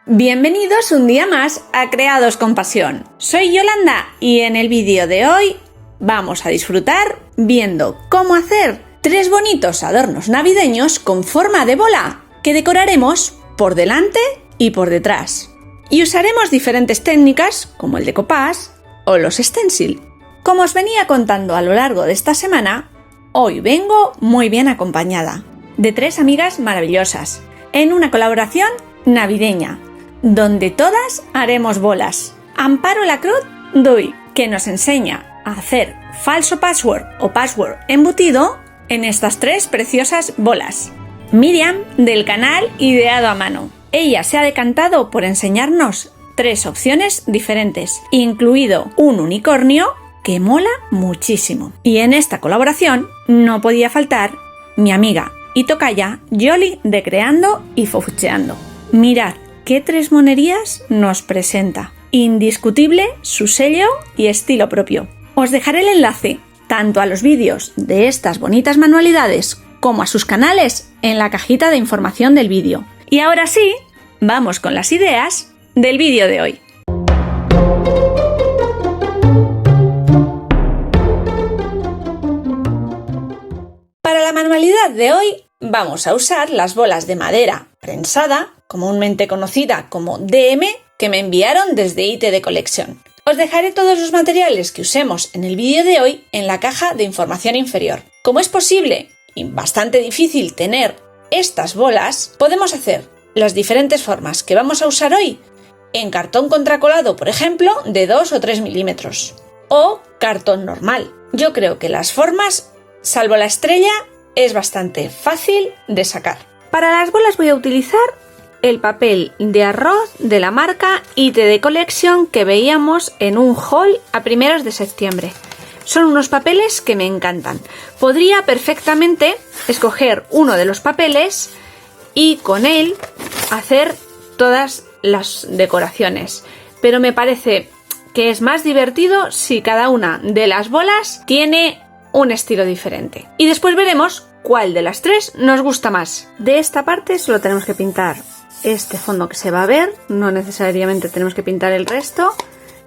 Bienvenidos un día más a Creados con Pasión. Soy Yolanda y en el vídeo de hoy vamos a disfrutar viendo cómo hacer 3 bonitos adornos navideños con forma de bola que decoraremos por delante y por detrás. Y usaremos diferentes técnicas como el decoupage o los stencil. Como os venía contando a lo largo de esta semana, hoy vengo muy bien acompañada de 3 amigas maravillosas en una colaboración navideña, donde todas haremos bolas. Amparo Lacruz Duy, que nos enseña a hacer falso patchwork o patchwork embutido en estas 3 preciosas bolas. Miriam, del canal Ideado a Mano. Ella se ha decantado por enseñarnos 3 opciones diferentes, incluido un unicornio que mola muchísimo. Y en esta colaboración no podía faltar mi amiga y tocaya Yoli de Creando y Fofucheando. Mirad qué 3 monerías nos presenta. Indiscutible su sello y estilo propio. Os dejaré el enlace tanto a los vídeos de estas bonitas manualidades como a sus canales en la cajita de información del vídeo. Y ahora sí, vamos con las ideas del vídeo de hoy. Para la manualidad de hoy vamos a usar las bolas de madera prensada, comúnmente conocida como DM, que me enviaron desde ITD Collection. Os dejaré todos los materiales que usemos en el vídeo de hoy en la caja de información inferior. Como es posible y bastante difícil tener estas bolas, podemos hacer las diferentes formas que vamos a usar hoy en cartón contracolado, por ejemplo, de 2 o 3 milímetros, o cartón normal. Yo creo que las formas, salvo la estrella, es bastante fácil de sacar. Para las bolas voy a utilizar el papel de arroz de la marca ITD Collection que veíamos en un haul a primeros de septiembre. Son unos papeles que me encantan. Podría perfectamente escoger uno de los papeles y con él hacer todas las decoraciones, pero me parece que es más divertido si cada una de las bolas tiene un estilo diferente. Y después veremos cuál de las 3 nos gusta más. De esta parte solo tenemos que pintar este fondo que se va a ver, no necesariamente tenemos que pintar el resto,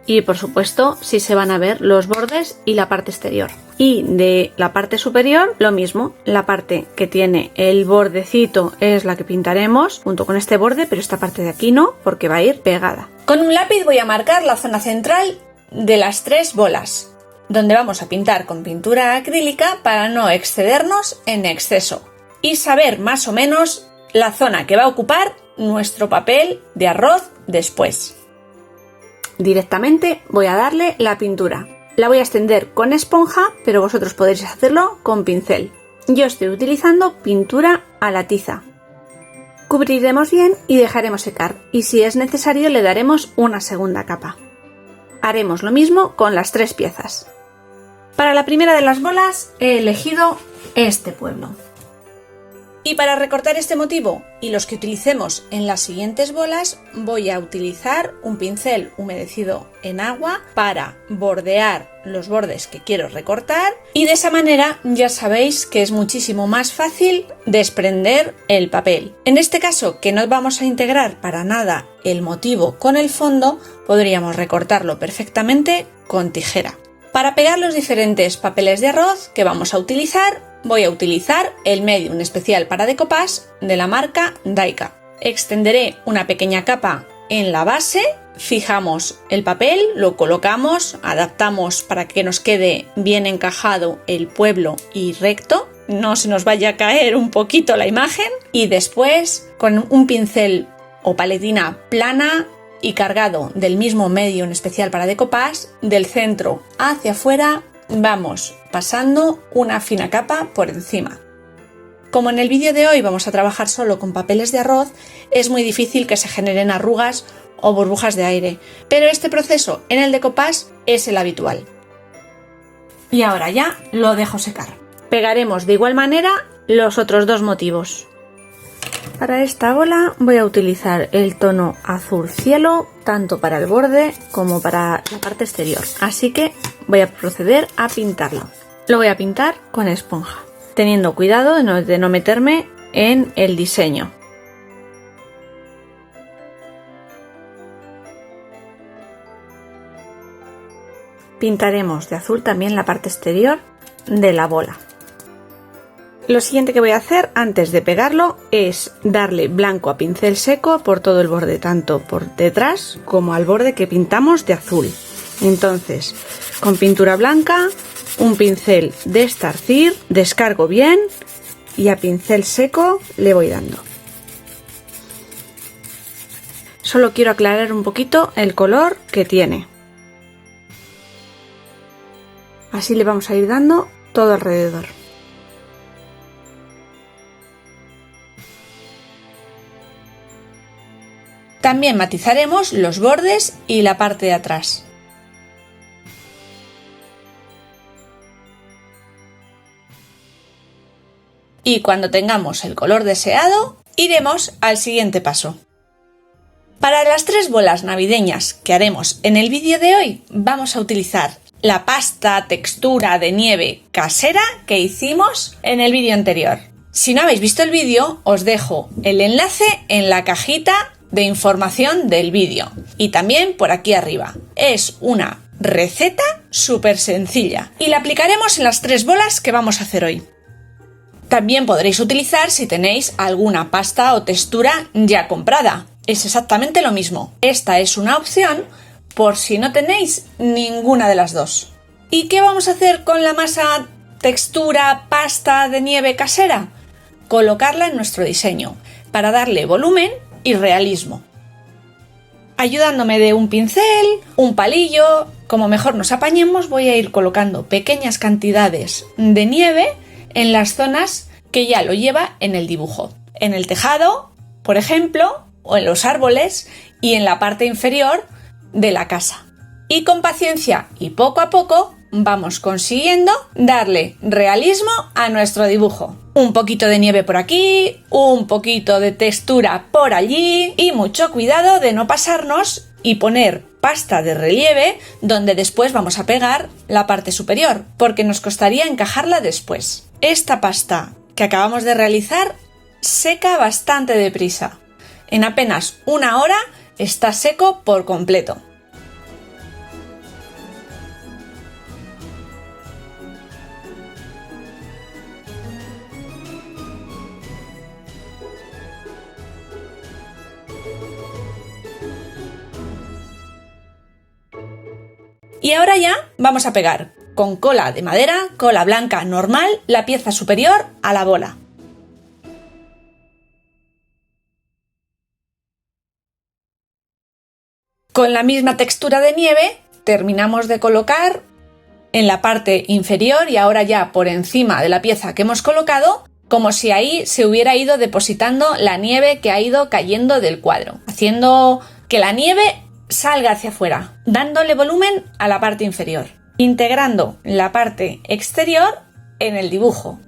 y por supuesto sí se van a ver los bordes y la parte exterior. Y de la parte superior lo mismo, la parte que tiene el bordecito es la que pintaremos junto con este borde, pero esta parte de aquí no, porque va a ir pegada. Con un lápiz voy a marcar la zona central de las 3 bolas, donde vamos a pintar con pintura acrílica para no excedernos en exceso y saber más o menos la zona que va a ocupar nuestro papel de arroz después. Directamente voy a darle la pintura. La voy a extender con esponja, pero vosotros podéis hacerlo con pincel. Yo estoy utilizando pintura a la tiza. Cubriremos bien y dejaremos secar, y si es necesario le daremos una segunda capa. Haremos lo mismo con las 3 piezas. Para la primera de las bolas he elegido este pueblo. Y para recortar este motivo y los que utilicemos en las siguientes bolas, voy a utilizar un pincel humedecido en agua para bordear los bordes que quiero recortar, y de esa manera ya sabéis que es muchísimo más fácil desprender el papel. En este caso, que no vamos a integrar para nada el motivo con el fondo, podríamos recortarlo perfectamente con tijera. Para pegar los diferentes papeles de arroz que vamos a utilizar, voy a utilizar el medium especial para decoupage de la marca Daika. Extenderé una pequeña capa en la base, fijamos el papel, lo colocamos, adaptamos para que nos quede bien encajado el pueblo y recto, no se nos vaya a caer un poquito la imagen, y después con un pincel o paletina plana y cargado del mismo medium especial para decoupage, del centro hacia afuera vamos pasando una fina capa por encima. Como en el vídeo de hoy vamos a trabajar solo con papeles de arroz, es muy difícil que se generen arrugas o burbujas de aire, pero este proceso en el decoupage es el habitual. Y ahora ya lo dejo secar. Pegaremos de igual manera los otros 2 motivos. Para esta bola voy a utilizar el tono azul cielo, tanto para el borde como para la parte exterior, así que voy a proceder a pintarlo. Lo voy a pintar con esponja, teniendo cuidado de no meterme en el diseño. Pintaremos de azul también la parte exterior de la bola. Lo siguiente que voy a hacer antes de pegarlo es darle blanco a pincel seco por todo el borde, tanto por detrás como al borde que pintamos de azul. Entonces, con pintura blanca, un pincel de estarcir, descargo bien y a pincel seco le voy dando. Solo quiero aclarar un poquito el color que tiene. Así le vamos a ir dando todo alrededor. También matizaremos los bordes y la parte de atrás. Y cuando tengamos el color deseado, iremos al siguiente paso. Para las 3 bolas navideñas que haremos en el vídeo de hoy, vamos a utilizar la pasta textura de nieve casera que hicimos en el vídeo anterior. Si no habéis visto el vídeo, os dejo el enlace en la cajita de información del vídeo y también por aquí arriba. Es una receta súper sencilla y la aplicaremos en las 3 bolas que vamos a hacer hoy. También podréis utilizar si tenéis alguna pasta o textura ya comprada. Es exactamente lo mismo. Esta es una opción por si no tenéis ninguna de las dos. ¿Y qué vamos a hacer con la masa textura pasta de nieve casera? Colocarla en nuestro diseño para darle volumen y realismo. Ayudándome de un pincel, un palillo, como mejor nos apañemos, voy a ir colocando pequeñas cantidades de nieve en las zonas que ya lo lleva en el dibujo. En el tejado, por ejemplo, o en los árboles y en la parte inferior de la casa. Y con paciencia y poco a poco vamos consiguiendo darle realismo a nuestro dibujo. Un poquito de nieve por aquí, un poquito de textura por allí y mucho cuidado de no pasarnos y poner pasta de relieve donde después vamos a pegar la parte superior, porque nos costaría encajarla después. Esta pasta que acabamos de realizar seca bastante deprisa. En apenas 1 hora está seco por completo. Y ahora ya vamos a pegar con cola de madera, cola blanca normal, la pieza superior a la bola. Con la misma textura de nieve terminamos de colocar en la parte inferior y ahora ya por encima de la pieza que hemos colocado, como si ahí se hubiera ido depositando la nieve que ha ido cayendo del cuadro, haciendo que la nieve salga hacia afuera, dándole volumen a la parte inferior, integrando la parte exterior en el dibujo.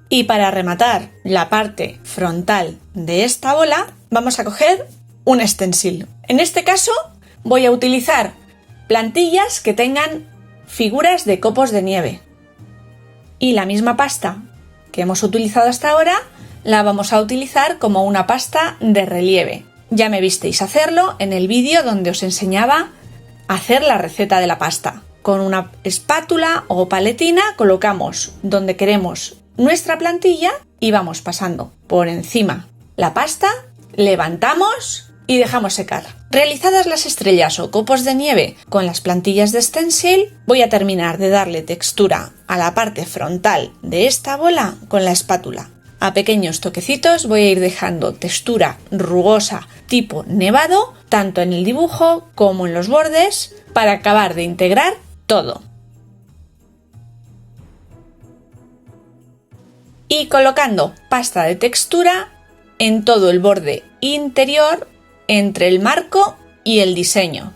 Y para rematar la parte frontal de esta bola, vamos a coger un stencil. En este caso voy a utilizar plantillas que tengan figuras de copos de nieve. Y la misma pasta que hemos utilizado hasta ahora la vamos a utilizar como una pasta de relieve. Ya me visteis hacerlo en el vídeo donde os enseñaba a hacer la receta de la pasta. Con una espátula o paletina colocamos donde queremos nuestra plantilla y vamos pasando por encima la pasta, levantamos y dejamos secar. Realizadas las estrellas o copos de nieve con las plantillas de stencil, voy a terminar de darle textura a la parte frontal de esta bola con la espátula. A pequeños toquecitos voy a ir dejando textura rugosa tipo nevado, tanto en el dibujo como en los bordes, para acabar de integrar todo. Y colocando pasta de textura en todo el borde interior entre el marco y el diseño.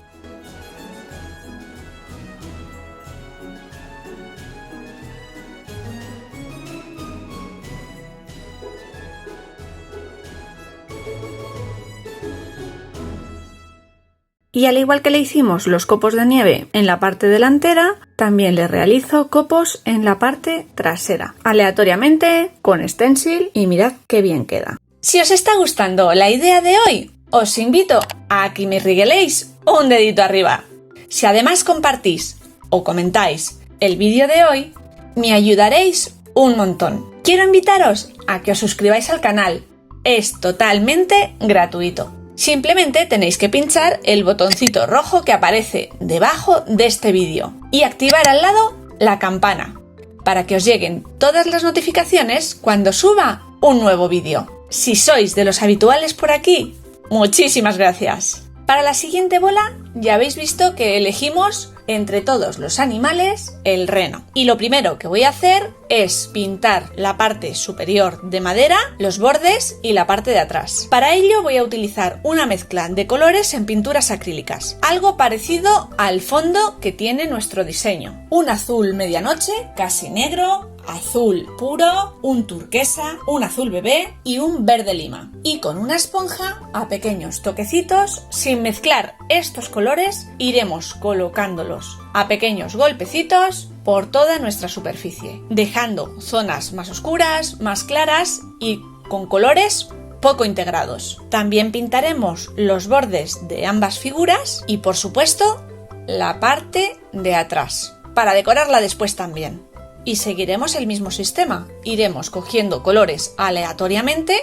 Y al igual que le hicimos los copos de nieve en la parte delantera, también le realizo copos en la parte trasera, aleatoriamente, con stencil, y mirad qué bien queda. Si os está gustando la idea de hoy, os invito a que me regaléis un dedito arriba. Si además compartís o comentáis el vídeo de hoy, me ayudaréis un montón. Quiero invitaros a que os suscribáis al canal. Es totalmente gratuito. Simplemente tenéis que pinchar el botoncito rojo que aparece debajo de este vídeo y activar al lado la campana para que os lleguen todas las notificaciones cuando suba un nuevo vídeo. Si sois de los habituales por aquí, muchísimas gracias. Para la siguiente bola ya habéis visto que elegimos entre todos los animales el reno. Y lo primero que voy a hacer es pintar la parte superior de madera, los bordes y la parte de atrás. Para ello voy a utilizar una mezcla de colores en pinturas acrílicas, algo parecido al fondo que tiene nuestro diseño. Un azul medianoche, casi negro, azul puro, un turquesa, un azul bebé y un verde lima. Y con una esponja, a pequeños toquecitos, sin mezclar estos colores, iremos colocándolos a pequeños golpecitos por toda nuestra superficie, dejando zonas más oscuras, más claras y con colores poco integrados. También pintaremos los bordes de ambas figuras y, por supuesto, la parte de atrás, para decorarla después también. Y seguiremos el mismo sistema. Iremos cogiendo colores aleatoriamente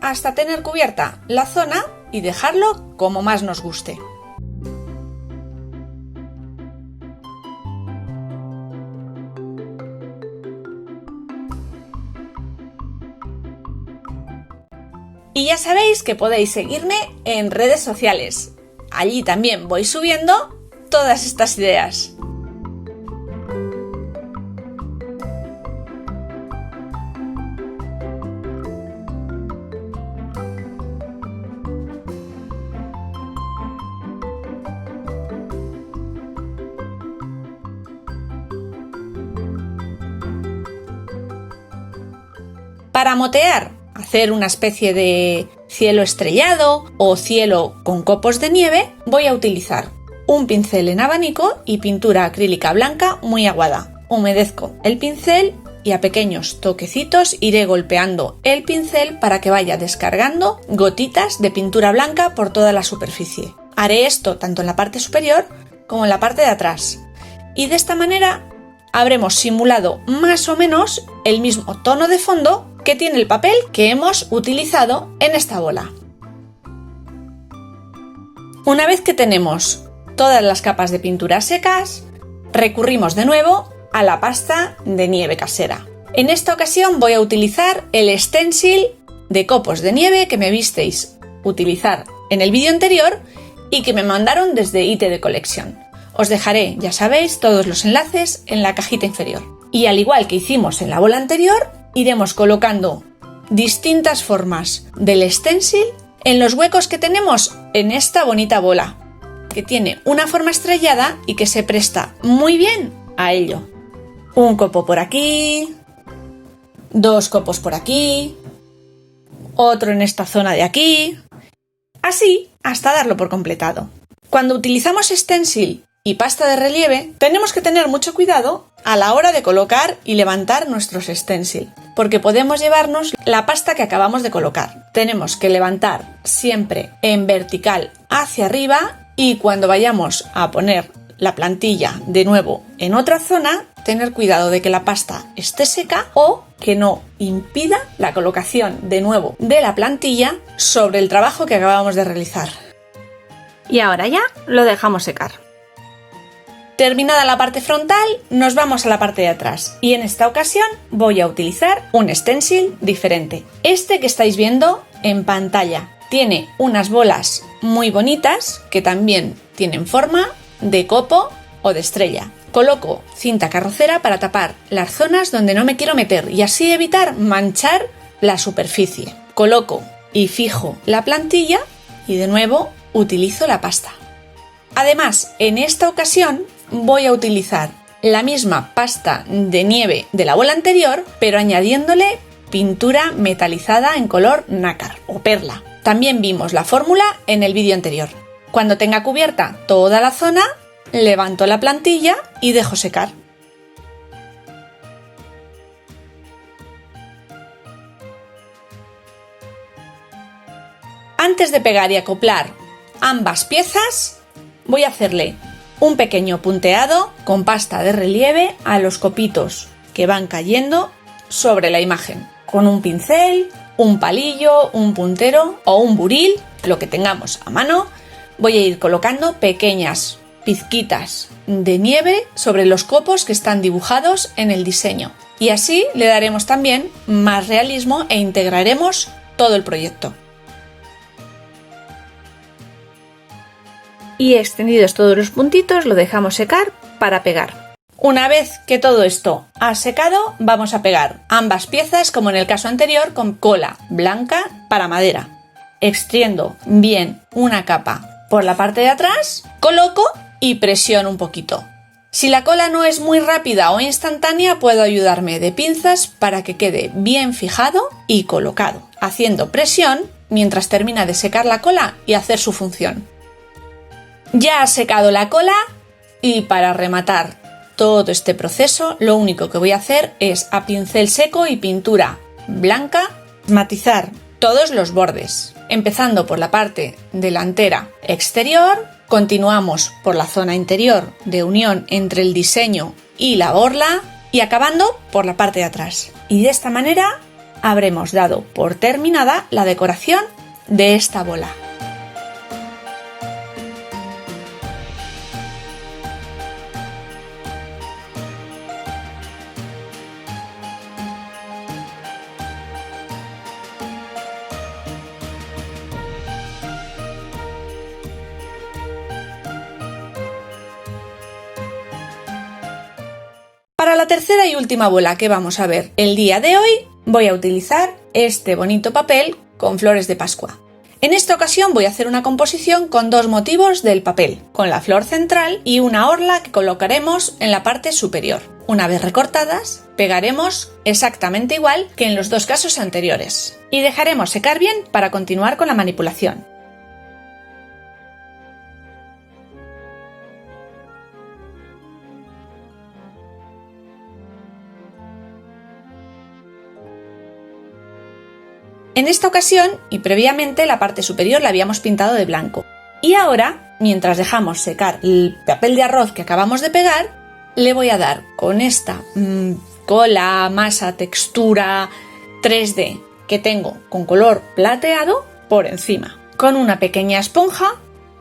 hasta tener cubierta la zona y dejarlo como más nos guste. Y ya sabéis que podéis seguirme en redes sociales. Allí también voy subiendo todas estas ideas. Para motear, hacer una especie de cielo estrellado o cielo con copos de nieve, voy a utilizar un pincel en abanico y pintura acrílica blanca muy aguada. Humedezco el pincel y a pequeños toquecitos iré golpeando el pincel para que vaya descargando gotitas de pintura blanca por toda la superficie. Haré esto tanto en la parte superior como en la parte de atrás. Y de esta manera habremos simulado más o menos el mismo tono de fondo que tiene el papel que hemos utilizado en esta bola. Una vez que tenemos todas las capas de pintura secas, recurrimos de nuevo a la pasta de nieve casera. En esta ocasión voy a utilizar el stencil de copos de nieve que me visteis utilizar en el vídeo anterior y que me mandaron desde IT de Collection. Os dejaré, ya sabéis, todos los enlaces en la cajita inferior. Y al igual que hicimos en la bola anterior, iremos colocando distintas formas del stencil en los huecos que tenemos en esta bonita bola, que tiene una forma estrellada y que se presta muy bien a ello. Un copo por aquí, dos copos por aquí, otro en esta zona de aquí, así hasta darlo por completado. Cuando utilizamos stencil y pasta de relieve, tenemos que tener mucho cuidado a la hora de colocar y levantar nuestros stencil, porque podemos llevarnos la pasta que acabamos de colocar. Tenemos que levantar siempre en vertical hacia arriba y cuando vayamos a poner la plantilla de nuevo en otra zona, tener cuidado de que la pasta esté seca o que no impida la colocación de nuevo de la plantilla sobre el trabajo que acabamos de realizar. Y ahora ya lo dejamos secar. Terminada la parte frontal, nos vamos a la parte de atrás y en esta ocasión voy a utilizar un stencil diferente. Este que estáis viendo en pantalla tiene unas bolas muy bonitas que también tienen forma de copo o de estrella. Coloco cinta carrocera para tapar las zonas donde no me quiero meter y así evitar manchar la superficie. Coloco y fijo la plantilla y de nuevo utilizo la pasta. Además, en esta ocasión voy a utilizar la misma pasta de nieve de la bola anterior, pero añadiéndole pintura metalizada en color nácar o perla. También vimos la fórmula en el vídeo anterior. Cuando tenga cubierta toda la zona, levanto la plantilla y dejo secar. Antes de pegar y acoplar ambas piezas, voy a hacerle un pequeño punteado con pasta de relieve a los copitos que van cayendo sobre la imagen. Con un pincel, un palillo, un puntero o un buril, lo que tengamos a mano, voy a ir colocando pequeñas pizquitas de nieve sobre los copos que están dibujados en el diseño. Y así le daremos también más realismo e integraremos todo el proyecto. Y extendidos todos los puntitos, lo dejamos secar para pegar. Una vez que todo esto ha secado, vamos a pegar ambas piezas, como en el caso anterior, con cola blanca para madera. Extiendo bien una capa por la parte de atrás, coloco y presiono un poquito. Si la cola no es muy rápida o instantánea, puedo ayudarme de pinzas para que quede bien fijado y colocado, haciendo presión mientras termina de secar la cola y hacer su función. Ya ha secado la cola y para rematar todo este proceso, lo único que voy a hacer es a pincel seco y pintura blanca matizar todos los bordes, empezando por la parte delantera exterior, continuamos por la zona interior de unión entre el diseño y la borla y acabando por la parte de atrás. Y de esta manera habremos dado por terminada la decoración de esta bola. Para la tercera y última bola que vamos a ver el día de hoy, voy a utilizar este bonito papel con flores de Pascua. En esta ocasión voy a hacer una composición con dos motivos del papel, con la flor central y una orla que colocaremos en la parte superior. Una vez recortadas, pegaremos exactamente igual que en los dos casos anteriores y dejaremos secar bien para continuar con la manipulación. En esta ocasión y previamente la parte superior la habíamos pintado de blanco. Y ahora, mientras dejamos secar el papel de arroz que acabamos de pegar, le voy a dar con esta cola, masa, textura 3D que tengo con color plateado por encima. Con una pequeña esponja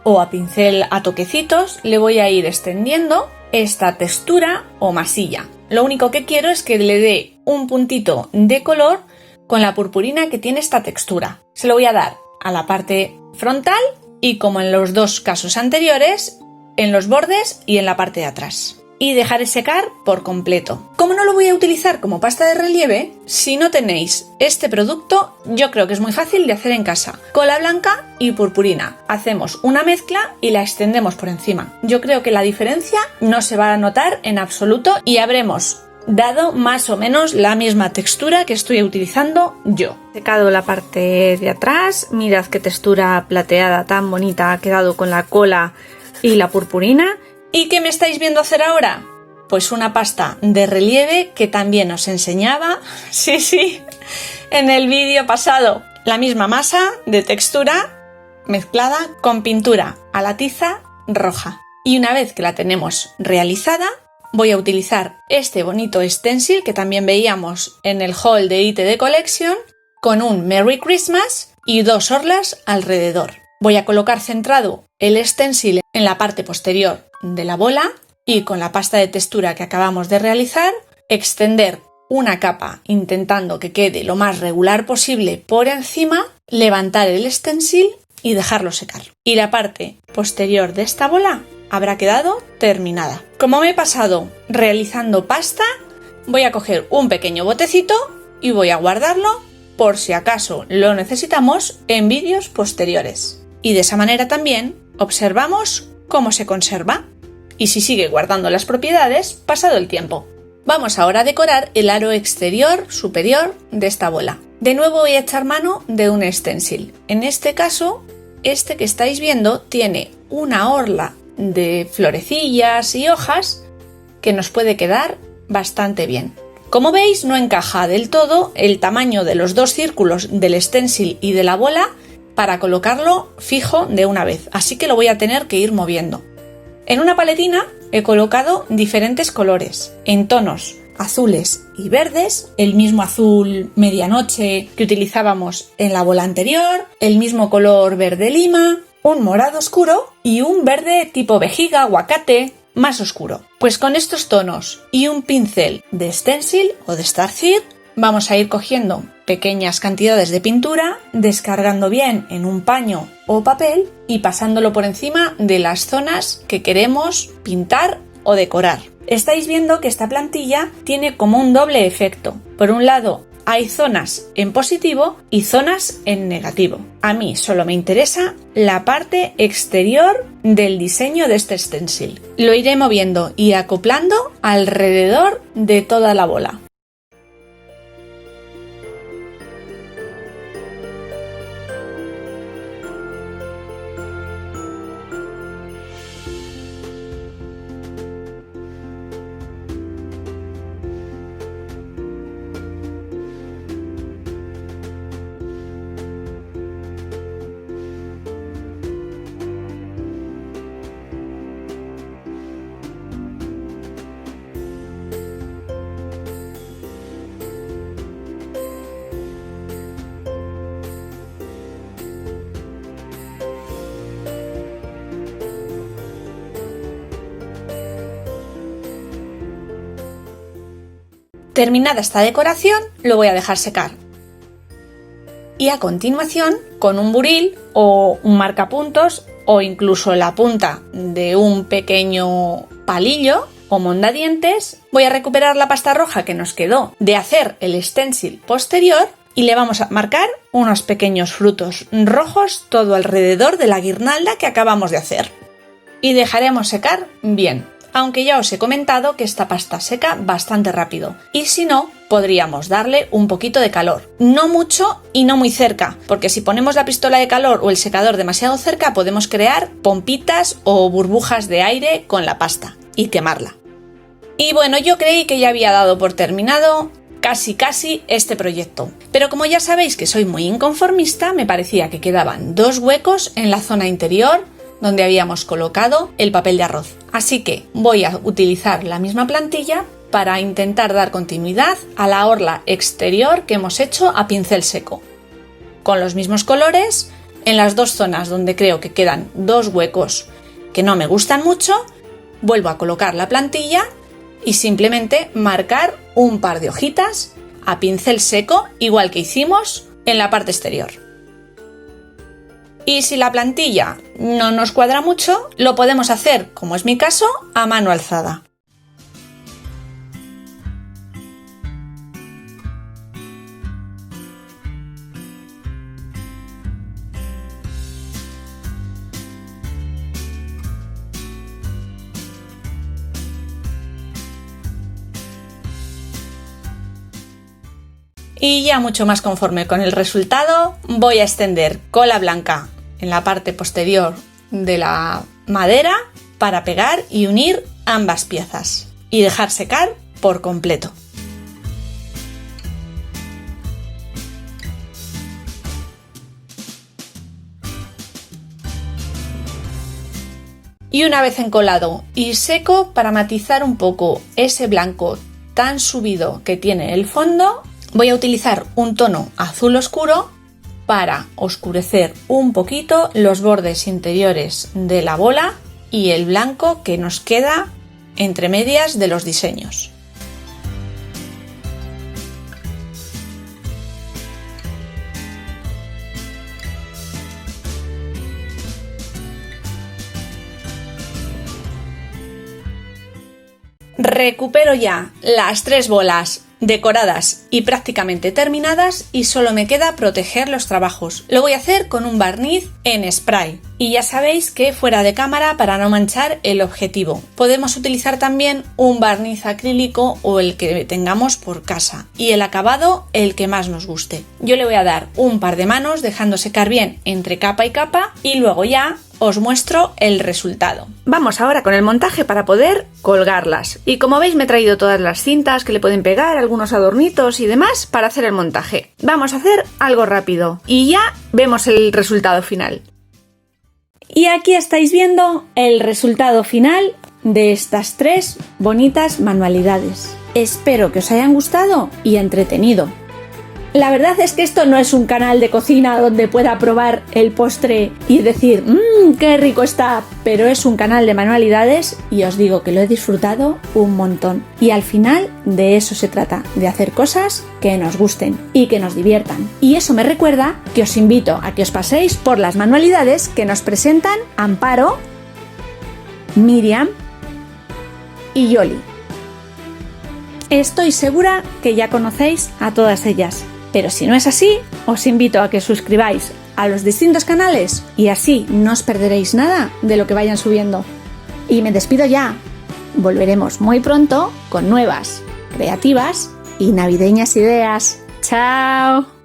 o a pincel a toquecitos le voy a ir extendiendo esta textura o masilla. Lo único que quiero es que le dé un puntito de color con la purpurina que tiene esta textura. Se lo voy a dar a la parte frontal y, como en los dos casos anteriores, en los bordes y en la parte de atrás. Y dejaré secar por completo. Como no lo voy a utilizar como pasta de relieve, si no tenéis este producto, yo creo que es muy fácil de hacer en casa. Cola blanca y purpurina. Hacemos una mezcla y la extendemos por encima. Yo creo que la diferencia no se va a notar en absoluto y habremos dado más o menos la misma textura que estoy utilizando yo. He secado la parte de atrás, mirad qué textura plateada tan bonita ha quedado con la cola y la purpurina. ¿Y qué me estáis viendo hacer ahora? Pues una pasta de relieve que también os enseñaba, sí, en el vídeo pasado. La misma masa de textura mezclada con pintura a la tiza roja. Y una vez que la tenemos realizada, voy a utilizar este bonito stencil que también veíamos en el haul de ITD Collection con un Merry Christmas y dos orlas alrededor. Voy a colocar centrado el stencil en la parte posterior de la bola y con la pasta de textura que acabamos de realizar, extender una capa intentando que quede lo más regular posible por encima, levantar el stencil y dejarlo secar. Y la parte posterior de esta bola habrá quedado terminada. Como me he pasado realizando pasta, voy a coger un pequeño botecito y voy a guardarlo por si acaso lo necesitamos en vídeos posteriores. Y de esa manera también observamos cómo se conserva y si sigue guardando las propiedades pasado el tiempo. Vamos ahora a decorar el aro exterior superior de esta bola. De nuevo voy a echar mano de un stencil. En este caso, este que estáis viendo tiene una orla de florecillas y hojas que nos puede quedar bastante bien. Como veis, no encaja del todo el tamaño de los dos círculos del stencil y de la bola, para colocarlo fijo de una vez, así que lo voy a tener que ir moviendo. En una paletina he colocado diferentes colores, en tonos azules y verdes, el mismo azul medianoche que utilizábamos en la bola anterior, el mismo color verde lima, un morado oscuro y un verde tipo vejiga, aguacate, más oscuro. Pues con estos tonos y un pincel de stencil o de Starseed vamos a ir cogiendo pequeñas cantidades de pintura, descargando bien en un paño o papel y pasándolo por encima de las zonas que queremos pintar o decorar. Estáis viendo que esta plantilla tiene como un doble efecto. Por un lado, hay zonas en positivo y zonas en negativo. A mí solo me interesa la parte exterior del diseño de este stencil. Lo iré moviendo y acoplando alrededor de toda la bola. Terminada esta decoración, lo voy a dejar secar. Y a continuación, con un buril o un marcapuntos o incluso la punta de un pequeño palillo o mondadientes, voy a recuperar la pasta roja que nos quedó de hacer el stencil posterior y le vamos a marcar unos pequeños frutos rojos todo alrededor de la guirnalda que acabamos de hacer. Y dejaremos secar bien. Aunque ya os he comentado que esta pasta seca bastante rápido y si no, podríamos darle un poquito de calor. No mucho y no muy cerca, porque si ponemos la pistola de calor o el secador demasiado cerca podemos crear pompitas o burbujas de aire con la pasta y quemarla. Y bueno, yo creí que ya había dado por terminado casi este proyecto, pero como ya sabéis que soy muy inconformista, me parecía que quedaban 2 huecos en la zona interior donde habíamos colocado el papel de arroz. Así que voy a utilizar la misma plantilla para intentar dar continuidad a la orla exterior que hemos hecho a pincel seco. Con los mismos colores, en las 2 zonas donde creo que quedan 2 huecos que no me gustan mucho, vuelvo a colocar la plantilla y simplemente marcar un par de hojitas a pincel seco, igual que hicimos en la parte exterior. Y si la plantilla no nos cuadra mucho, lo podemos hacer, como es mi caso, a mano alzada. Y ya mucho más conforme con el resultado, voy a extender cola blanca en la parte posterior de la madera para pegar y unir ambas piezas y dejar secar por completo. Y una vez encolado y seco, para matizar un poco ese blanco tan subido que tiene el fondo, voy a utilizar un tono azul oscuro para oscurecer un poquito los bordes interiores de la bola y el blanco que nos queda entre medias de los diseños. Recupero ya las 3 bolas decoradas y prácticamente terminadas y solo me queda proteger los trabajos. Lo voy a hacer con un barniz en spray y ya sabéis que fuera de cámara para no manchar el objetivo. Podemos utilizar también un barniz acrílico o el que tengamos por casa y el acabado el que más nos guste. Yo le voy a dar un par de manos dejando secar bien entre capa y capa y luego ya os muestro el resultado. Vamos ahora con el montaje para poder colgarlas. Y como veis me he traído todas las cintas que le pueden pegar, algunos adornitos y demás para hacer el montaje. Vamos a hacer algo rápido y ya vemos el resultado final. Y aquí estáis viendo el resultado final de estas 3 bonitas manualidades. Espero que os hayan gustado y entretenido. La verdad es que esto no es un canal de cocina donde pueda probar el postre y decir ¡qué rico está! Pero es un canal de manualidades y os digo que lo he disfrutado un montón. Y al final de eso se trata, de hacer cosas que nos gusten y que nos diviertan. Y eso me recuerda que os invito a que os paséis por las manualidades que nos presentan Amparo, Miriam y Yoli. Estoy segura que ya conocéis a todas ellas. Pero si no es así, os invito a que os suscribáis a los distintos canales y así no os perderéis nada de lo que vayan subiendo. Y me despido ya. Volveremos muy pronto con nuevas, creativas y navideñas ideas. ¡Chao!